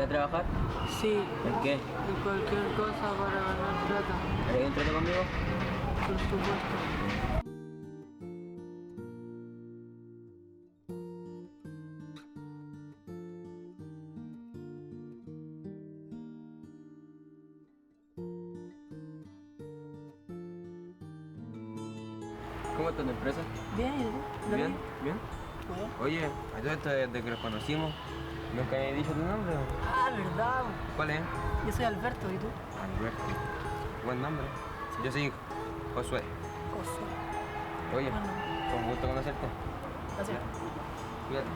a trabajar? Sí, ¿En qué? y cualquier cosa para ganar plata, ¿Haré un trato conmigo? por supuesto. ¿Cómo está tu empresa? Bien, ¿y tú? Bien, bien. Bueno. Oye, a todo esto desde que nos conocimos, nunca me he dicho tu nombre. Ah, ¿verdad? ¿Cuál es? Yo soy Alberto, ¿y tú? Alberto. Buen nombre. Yo soy Josué. José. Oye, Bueno. con gusto conocerte. Gracias. Cuídate.